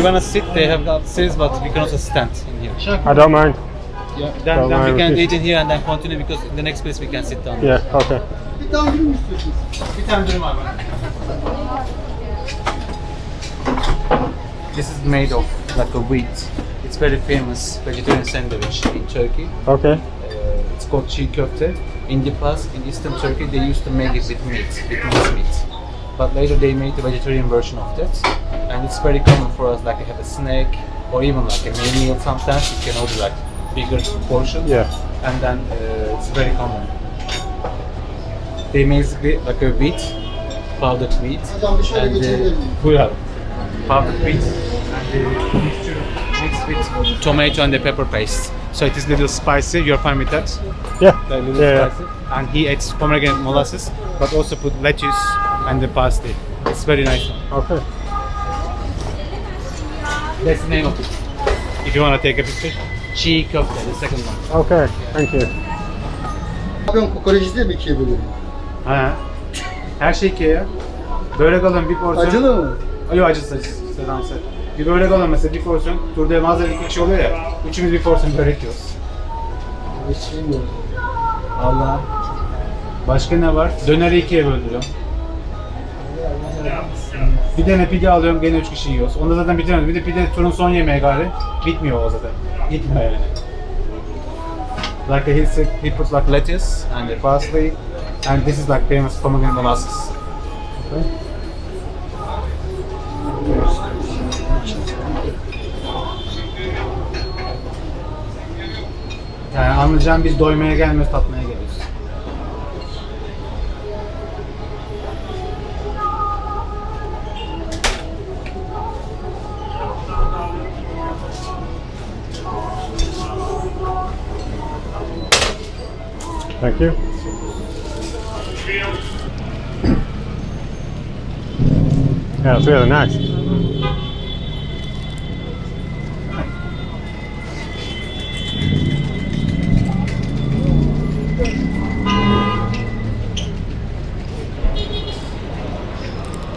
you wanna sit, they have got stairs, but we can also stand in here. I don't mind. Yeah. Then we can eat in here and then continue because in the next place we can sit down. Yeah, okay. Bir tane dürüm abi. This is made of like a wheat. It's very famous vegetarian sandwich in Turkey. Okay. It's called çiğ köfte. In the past, in Eastern Turkey, they used to make it with meat, with minced meat. But later they made the vegetarian version of that. And it's very common for us, like to have a snack or even like a main meal sometimes. You can order like bigger portion. Yeah. And then it's very common. They make like a wheat, powdered wheat, and powdered wheat, and the mixture mixed with tomato and the pepper paste. So it is a little spicy. You're fine with that? Yeah. A little spicy. And he adds pomegranate molasses, but also put lettuce and the pastry. It's very nice one. Okay. That's the name of it. If you want to take a picture. Çiğ köfte, the second one. Okay, thank you. Ben kokoreçi de mi ikiye bölüyorum? Ha. Her şey ikiye ya. Böyle kalın bir porsiyon. Acılı mı? Yok acısı. Sedan sen. Bir böyle kalın mesela bir porsiyon. Turda bazen iki kişi oluyor ya. Üçümüz bir porsiyon börek yiyoruz. Hiç bilmiyorum. Allah. Başka ne var? Döneri ikiye böldürüyorum. Bir tane pide alıyorum, gene 3 kişi yiyoruz. Onda zaten bitiremiyoruz. Bir de pide turun son yemeği gari. Bitmiyor o zaten. Gitmiyor yani. Like he puts like lettuce and the parsley, and this is like famous pomegranate molasses. Okay. Yani anlayacağım biz doymaya gelmiyoruz, tatmaya geliyoruz. Thank you. Yeah, it's really nice.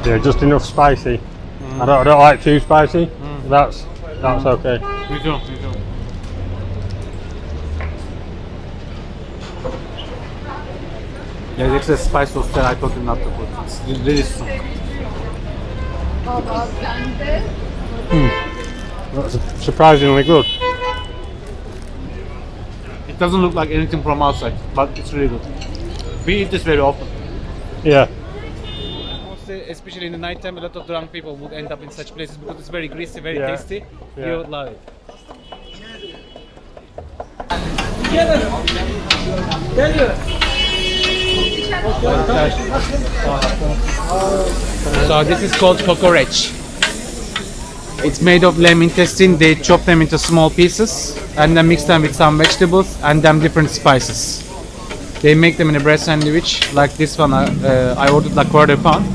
Yeah, just enough spicy. I don't like too spicy. That's okay. Me too. Yeah, it's a spice sauce that I told you not to put. It's really strong. That's surprisingly good. It doesn't look like anything from outside, but it's really good. We eat this very often. Yeah. Especially in the night time, a lot of drunk people would end up in such places because it's very greasy, very Yeah. tasty. Yeah. You would love it. So this is called kokoreç. It's made of lamb intestine. They chop them into small pieces and then mix them with some vegetables and then different spices. They make them in a bread sandwich like this one. I ordered like quarter pound.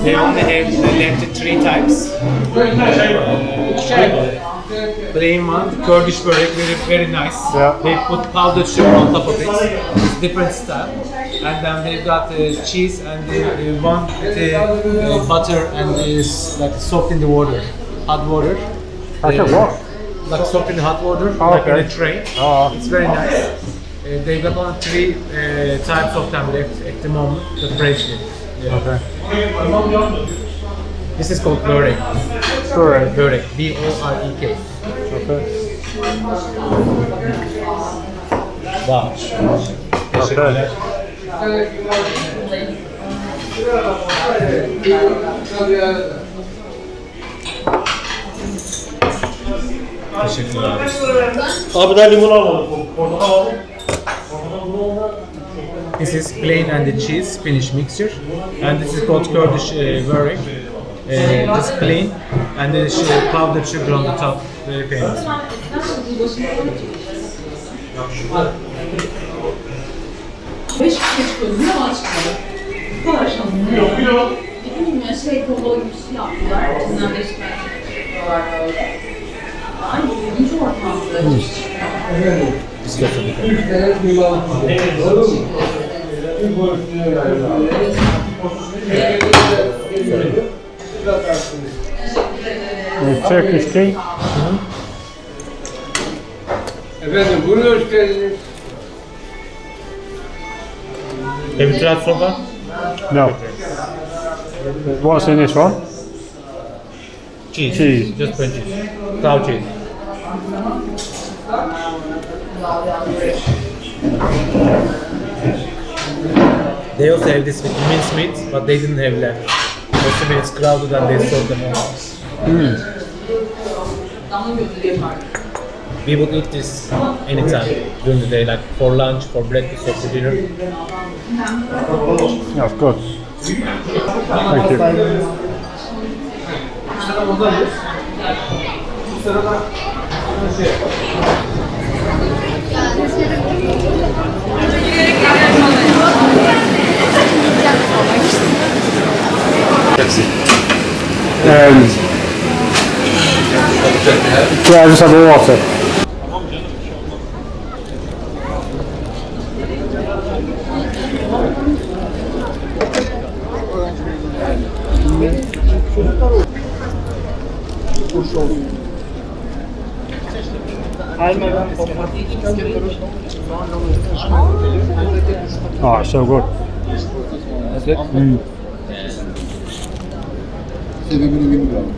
They only have left three types. Plain one, Turkish börek, very nice. Yeah. They put powdered sugar on top of it. It's different style. And then they've got cheese and one with butter and is like soaked in the water, hot water. Like a what? Like soaked in hot water, Oh, like okay. in a tray. Oh. It's very nice. They've got only three types of them left at the moment, the freshly. Yeah. Okay. This is called börek. Sorry. Börek. B-O-R-E-K. Okay. Wow. Okay. Teşekkürler. Abi de limon alalım. Portakal alalım. This is plain and the cheese spinach mixture, and this is called Turkish börek. Just plain, and there is powdered sugar on the top. Very famous. Beş kişi çıkıyordum ama çıkmadı. Bu kadar şanslı. Bilmiyorum şey tombala gibi bir şey yaptılar. İçinden 5 tane çıkıyorlar böyle. Ay ilginç ortamdı. Biz götürdük. Turkish tea. Efendim buyurun hoş geldiniz. Have you tried so far? No. What's in this one? Cheese. Cheese. Just plain cheese. Cow cheese. They also have this with minced meat, but they didn't have lamb. Also when it's crowded and they serve them all. Damla gözleri yapardı. We would eat this anytime during the day, like for lunch, for breakfast, or for dinner. That's good. Thank you. Yeah, I just have a water. Oh, it's so good. That's good. Sebebini bilmiyorum.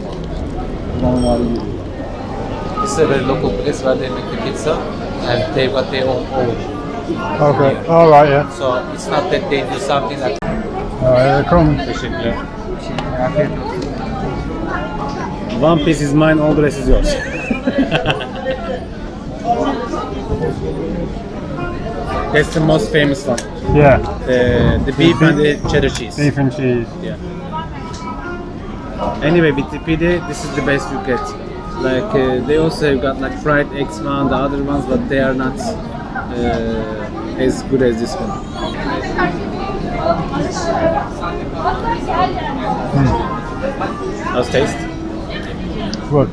This is a very local place where they make the pizza, and they've got their own oven. Okay. All right. Yeah. So it's not that they do something like. Here they come. Teşekkürler. One piece is mine, all the rest is yours. That's the most famous one. Yeah. The beef and the cheddar cheese. Beef and cheese. Yeah. Anyway, with the pide, this is the best you get. Like they also have got like fried eggs one, the other ones, but they are not as good as this one. How's taste? Good.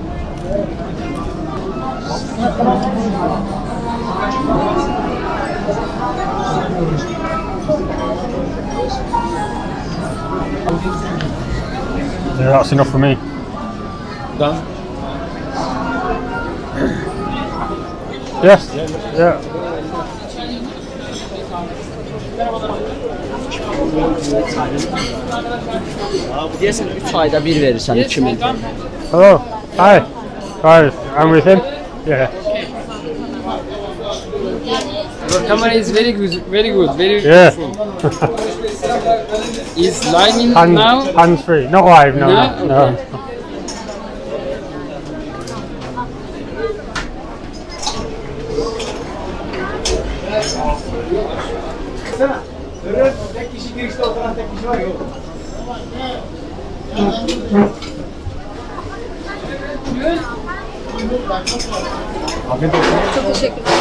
Yeah, that's enough for me. Done. Yes. Yeah. Diyorsun 3 ayda bir verirsen 2000. Hello. Hi. Hi. I'm with him. Yeah. Your camera is very good, very good, very Yeah. beautiful. Is lining now? Hands free. Not live. No. No? No. Çok teşekkürler.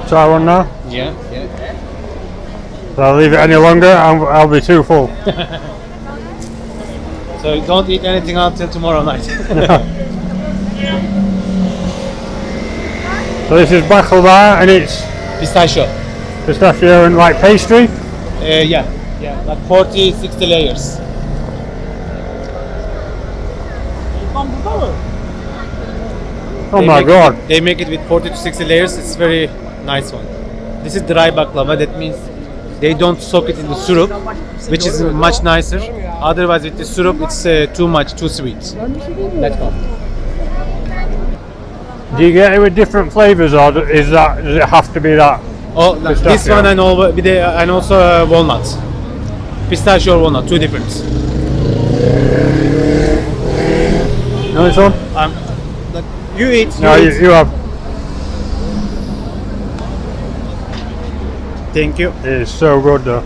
Try one now. Yeah, yeah. If I leave it any longer, I'll be too full. So you don't eat anything until tomorrow night. So this is baklava and it's Pistachio. pistachio and like pastry. Yeah, yeah, like 40, 60 layers. Oh my god. They make it with 40 to 60 layers. It's very nice one. This is dry baklava. That means they don't soak it in the syrup, which is much nicer. Otherwise, with the syrup, it's too sweet. Let's go. Do you get it with different flavours, or does it have to be that? Oh, this Pistachio. one and also walnut, pistachio or walnut, two different. Nice one? You eat. No, you have. Thank you. It is so good though.